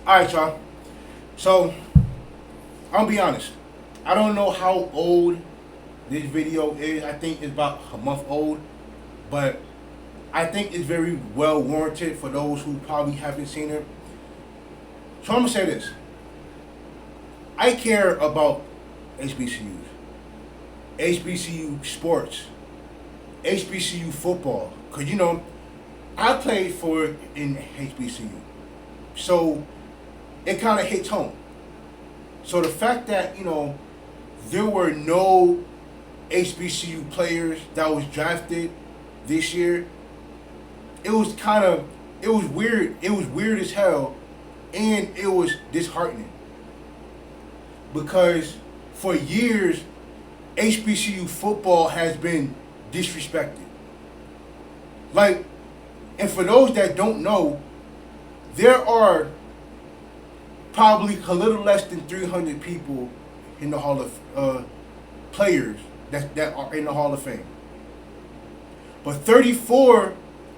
All right, y'all. So, I'll be honest. I don't know how old this video is. I think it's about a month old. But I think it's very well warranted for those who probably haven't seen it. So, I'm going to say this. I care about HBCUs. HBCU sports. HBCU football. Because, I played for it in HBCU. So, it kind of hits home. So the fact that, there were no HBCU players that was drafted this year, it was weird. It was weird as hell, and it was disheartening. Because for years, HBCU football has been disrespected. And for those that don't know, there are probably a little less than 300 people in the Hall of players that are in the Hall of Fame. But 34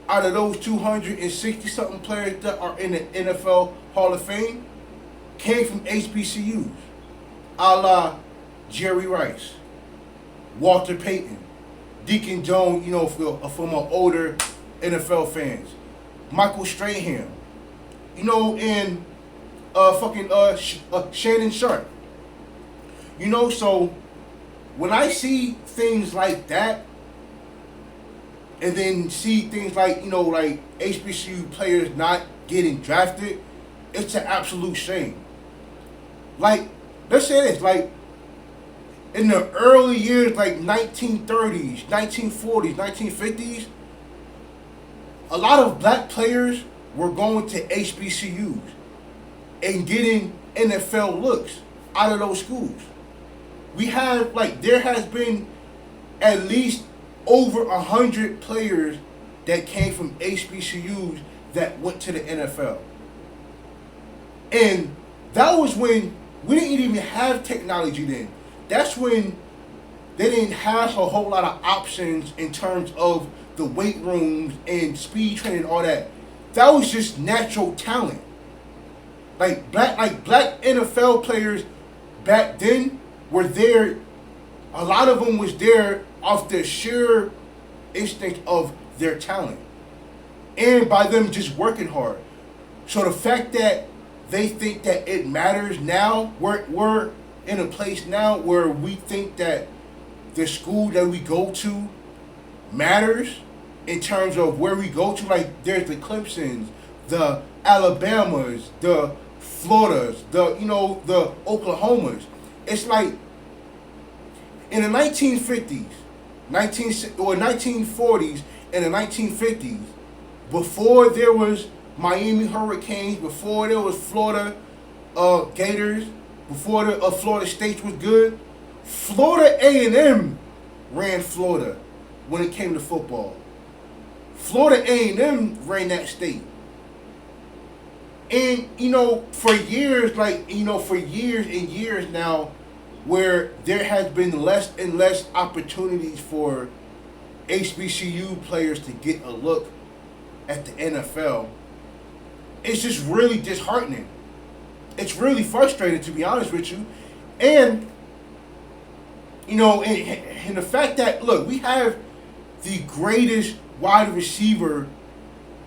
out of those 260 something players that are in the NFL Hall of Fame came from HBCUs, a la Jerry Rice, Walter Payton, Deacon Jones, for my older NFL fans, Michael Strahan, and Shannon Sharp. So when I see things like that, and then see things like HBCU players not getting drafted, it's an absolute shame. Let's say this, in the early years, 1930s, 1940s, 1950s, a lot of black players were going to HBCUs and getting NFL looks out of those schools. We have, there has been at least over 100 players that came from HBCUs that went to the NFL. And that was when we didn't even have technology then. That's when they didn't have a whole lot of options in terms of the weight rooms and speed training and all that. That was just natural talent. Black NFL players back then were there. A lot of them was there off the sheer instinct of their talent, and by them just working hard. So the fact that they think that it matters now, we're in a place now where we think that the school that we go to matters in terms of where we go to. There's the Clemsons, the Alabamas, the Floridas, the Oklahomas. It's in the 1950s, 1940s and the 1950s, before there was Miami Hurricanes, before there was Florida Gators, before the Florida State was good, Florida A&M ran Florida when it came to football. Florida A&M ran that state. And, for years, for years and years now, where there has been less and less opportunities for HBCU players to get a look at the NFL, it's just really disheartening. It's really frustrating, to be honest with you. And, and the fact that, look, we have the greatest wide receiver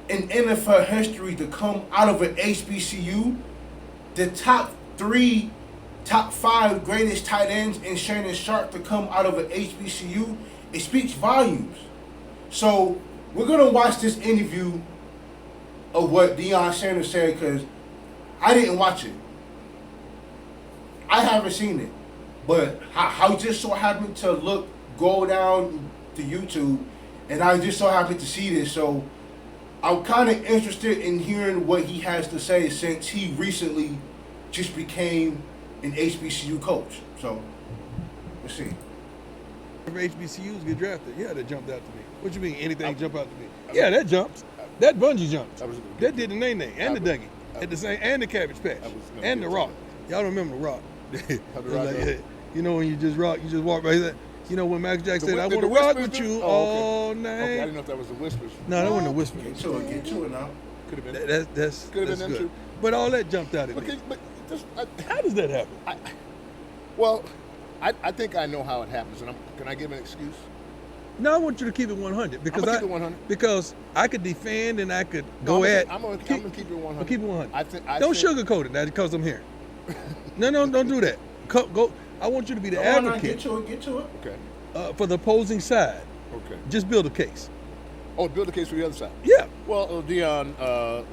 in NFL history to come out of an HBCU, the top 5 greatest tight ends in Shannon Sharp to come out of an HBCU, it speaks volumes. So we're going to watch this interview of what Deion Sanders said, because I didn't watch it. I haven't seen it. But I just so happened to go down to YouTube, and I just so happened to see this. So I'm kind of interested in hearing what he has to say, since he recently just became an HBCU coach. So let's see. HBCUs get drafted, yeah, that jumped out to me. What you mean, anything jump out to me? Yeah, that jumped. That bungee jumped. That did the nay-nay and the Dougie at the same, and the Cabbage Patch and the Rock. Y'all don't remember the Rock? When you just rock, you just walk right there. When Max Jackson said, "I want to rock with you all night." Okay, I didn't know if that was the Whispers. No, that wasn't the Whispers. Get to it now. Could have been. That's Could have been good. true. But all that jumped out at me. Okay, but just, How does that happen? I think I know how it happens, and can I give an excuse? No, I want you to keep it 100 because I'm gonna keep it 100. Because I could defend and I could No, go I'm gonna keep it 100. Keep it 100. I don't think, sugarcoat it now because I'm here. No, don't do that. Go. I want you to be the advocate. Get to it. Okay. For the opposing side. Okay. Just build a case. Oh, build a case for the other side. Yeah. Well, Deion.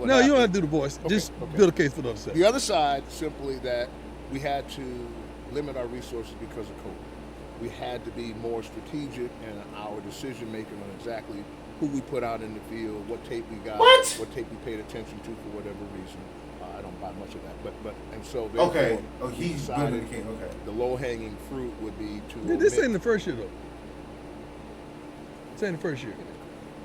No, you don't have to do the voice. Just build a case for the other side. The other side, simply that we had to limit our resources because of COVID. We had to be more strategic in our decision making on exactly who we put out in the field, what tape we got, what tape we paid attention to for whatever reason. I don't buy much of that, and so okay. Oh, he's building the case. Okay. The low hanging fruit would be to. This ain't the first year though. This ain't the first year.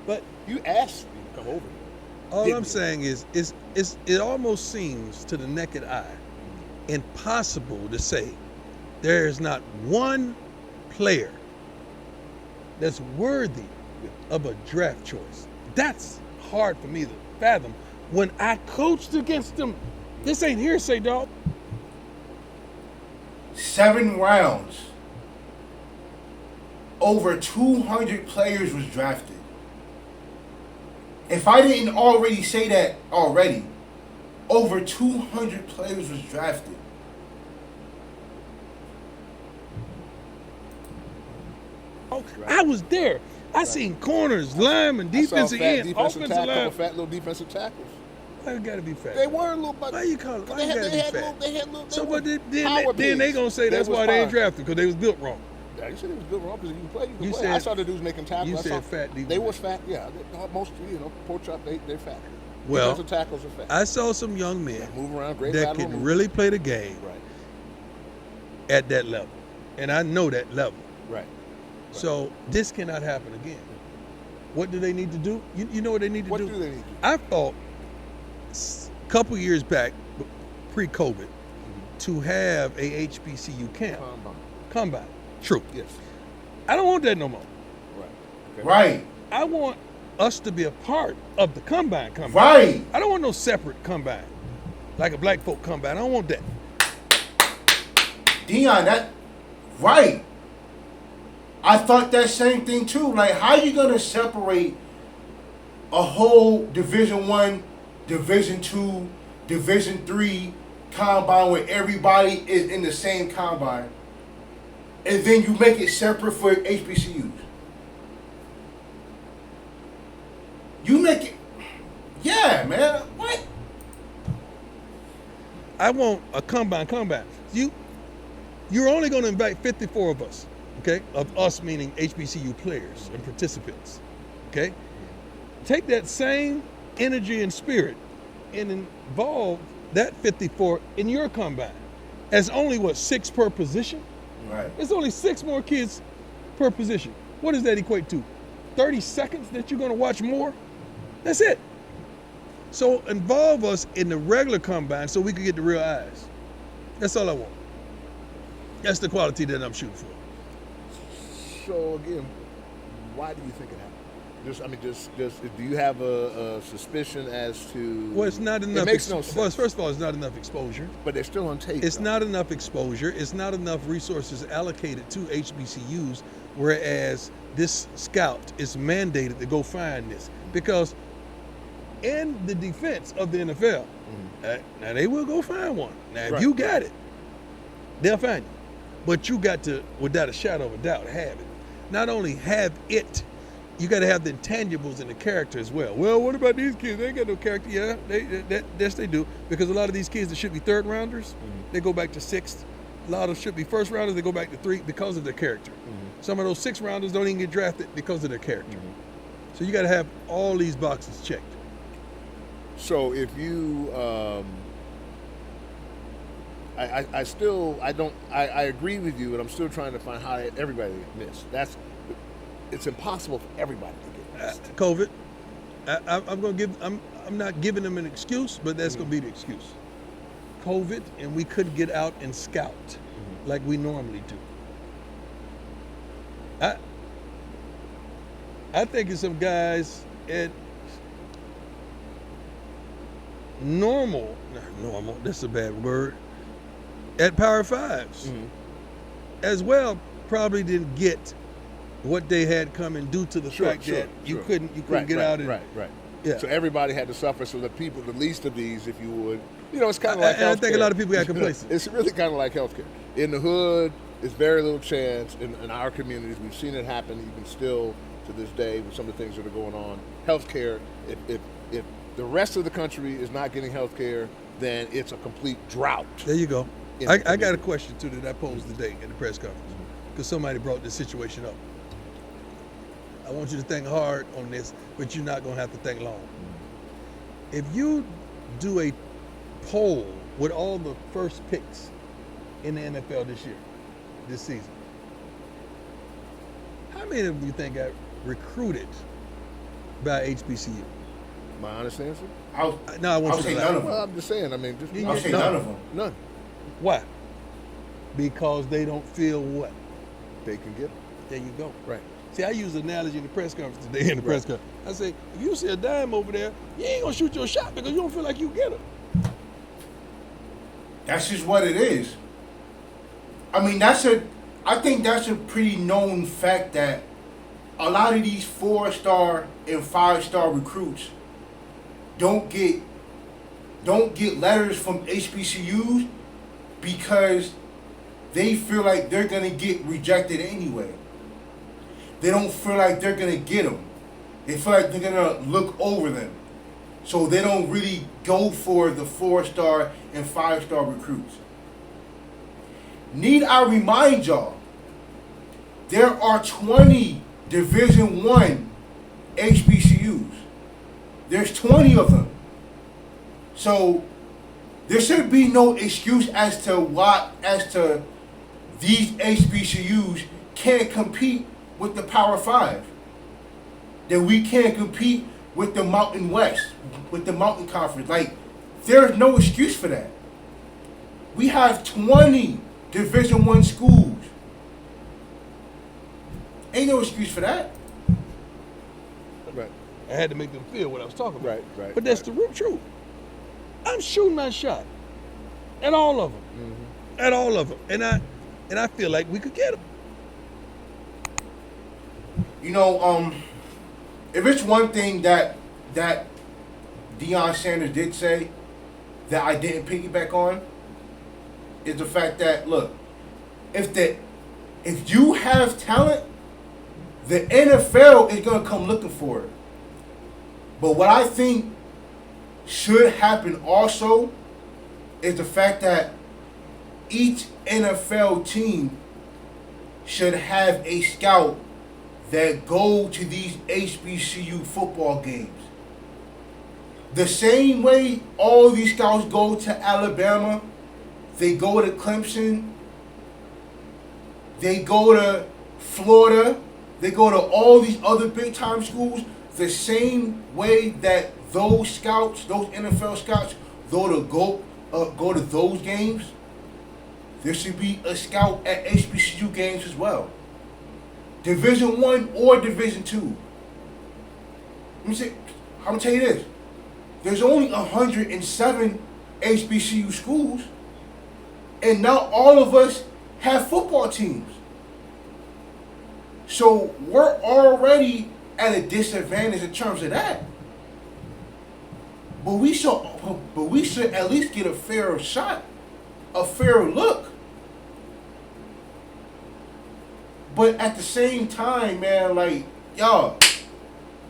But you asked me to come over here. All I'm saying is, it almost seems to the naked eye impossible to say there is not one player that's worthy of a draft choice. That's hard for me to fathom when I coached against them. This ain't hearsay, dog. 7 rounds. Over 200 players was drafted. If I didn't already say that already, over 200 players was drafted. I was there. I seen corners, linemen, defensive end, offensive line. Fat little defensive tackles. Why you gotta be fat? They were a little. Why you call it? Why you gotta be fat? They had little. So, but then they gonna say that's why they ain't drafted because they was built wrong. Yeah, you said it was built wrong because you can play. You said I saw the dudes making tackles. You said fat defense. They was fat. Yeah, most pork chop. They're fat. Well, defensive tackles are fat. I saw some young men move around, great that can really play the game at that level, and I know that level. Right. So this cannot happen again. What do they need to do? You know what they need to do? What do they need to do? I thought a couple years back, pre-COVID, to have a HBCU camp. Combine. True. Yes. I don't want that no more. Right. Okay. Right. I want us to be a part of the combine. Right. I don't want no separate combine, like a black folk combine. I don't want that. Deion, that right. I thought that same thing too. Like, how you gonna separate a whole Division I, Division II, Division III combine where everybody is in the same combine, and then you make it separate for HBCUs? You make it, yeah, man. What? I want a combine. You're only going to invite 54 of us, okay? Of us meaning HBCU players and participants, okay? Take that same energy and spirit and involve that 54 in your combine. As only 6 per position? Right. It's only 6 more kids per position. What does that equate to? 30 seconds that you're going to watch more? That's it. So involve us in the regular combine so we can get the real eyes. That's all I want. That's the quality that I'm shooting for. So again, why do you think it happened? Just do you have a suspicion as to? Well, it's not enough. It makes no sense. Well, first of all, it's not enough exposure. But they're still on tape. It's not enough exposure. It's not enough resources allocated to HBCUs, whereas this scout is mandated to go find this. Because in the defense of the NFL, now they will go find one. Now, if you got it, they'll find you. But you got to, without a shadow of a doubt, have it. Not only have it, you got to have the intangibles and the character as well. Well, what about these kids? They ain't got no character. Yeah, yes, they do. Because a lot of these kids that should be third rounders, they go back to sixth. A lot of should be first rounders, they go back to 3 because of their character. Some of those 6 rounders don't even get drafted because of their character. So you got to have all these boxes checked. So if you, I agree with you, but I'm still trying to find how everybody missed. It's impossible for everybody to get missed. COVID. I'm not giving them an excuse, but that's going to be the excuse. COVID, and we couldn't get out and scout like we normally do. I think it's some guys normal, that's a bad word, at Power Fives as well probably didn't get what they had coming due to the fact that you couldn't get out and right. Yeah. So everybody had to suffer. So the people, the least of these, if you would, it's kind of like healthcare. I think a lot of people got complacent. It's really kind of like healthcare. In the hood, there's very little chance. In our communities, we've seen it happen even still to this day with some of the things that are going on. Healthcare, if the rest of the country is not getting healthcare, then it's a complete drought. There you go. I got a question too that I posed today at the press conference because somebody brought this situation up. I want you to think hard on this, but you're not going to have to think long. If you do a poll with all the first picks in the NFL this season, how many of you think got recruited by HBCU? My honest answer? I would say none of them. Well, I'm just saying. I mean, I would say none of them. None. Why? Because they don't feel what? They can get them. There you go. Right. See, I used an analogy in the press conference today. In the press conference, I say, if you see a dime over there, you ain't gonna shoot your shot because you don't feel like you get it. That's just what it is. I mean, I think that's a pretty known fact that a lot of these 4-star and 5-star recruits don't get letters from HBCUs because they feel like they're gonna get rejected anyway. They don't feel like they're going to get them. They feel like they're going to look over them. So they don't really go for the 4-star and 5-star recruits. Need I remind y'all, there are 20 Division I HBCUs. There's 20 of them. So there should be no excuse as to these HBCUs can't compete with the Power 5. That we can't compete with the Mountain West, with the Mountain Conference. Like, there's no excuse for that. We have 20 Division I schools. Ain't no excuse for that. Right. I had to make them feel what I was talking about. Right. But that's the real truth. I'm shooting my shot at all of them. Mm-hmm. At all of them. And I feel like we could get them. If it's one thing that Deion Sanders did say that I didn't piggyback on, is the fact that, look, if you have talent, the NFL is going to come looking for it. But what I think should happen also is the fact that each NFL team should have a scout that go to these HBCU football games. The same way all these scouts go to Alabama, they go to Clemson, they go to Florida, they go to all these other big time schools, the same way that those scouts, those NFL scouts, go to those games, there should be a scout at HBCU games as well. Division I or Division II. I'm gonna tell you this. There's only 107 HBCU schools, and not all of us have football teams. So we're already at a disadvantage in terms of that. But we should at least get a fair shot, a fair look. But at the same time, man, like, y'all,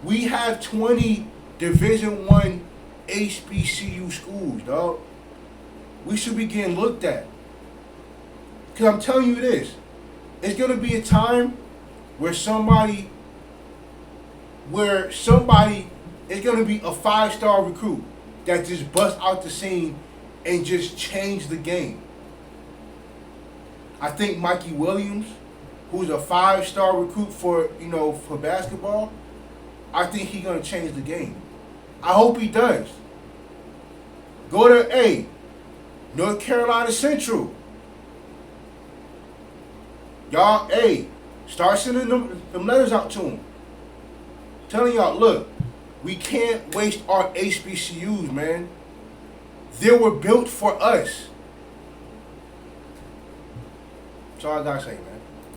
we have 20 Division I HBCU schools, dog. We should be getting looked at. Because I'm telling you this, it's going to be a time where somebody is going to be a 5-star recruit that just busts out the scene and just change the game. I think Mikey Williams, who's a 5-star recruit for basketball, I think he's going to change the game. I hope he does. Go to North Carolina Central. Y'all, start sending them letters out to them. Telling y'all, look, we can't waste our HBCUs, man. They were built for us. That's all I gotta say, man.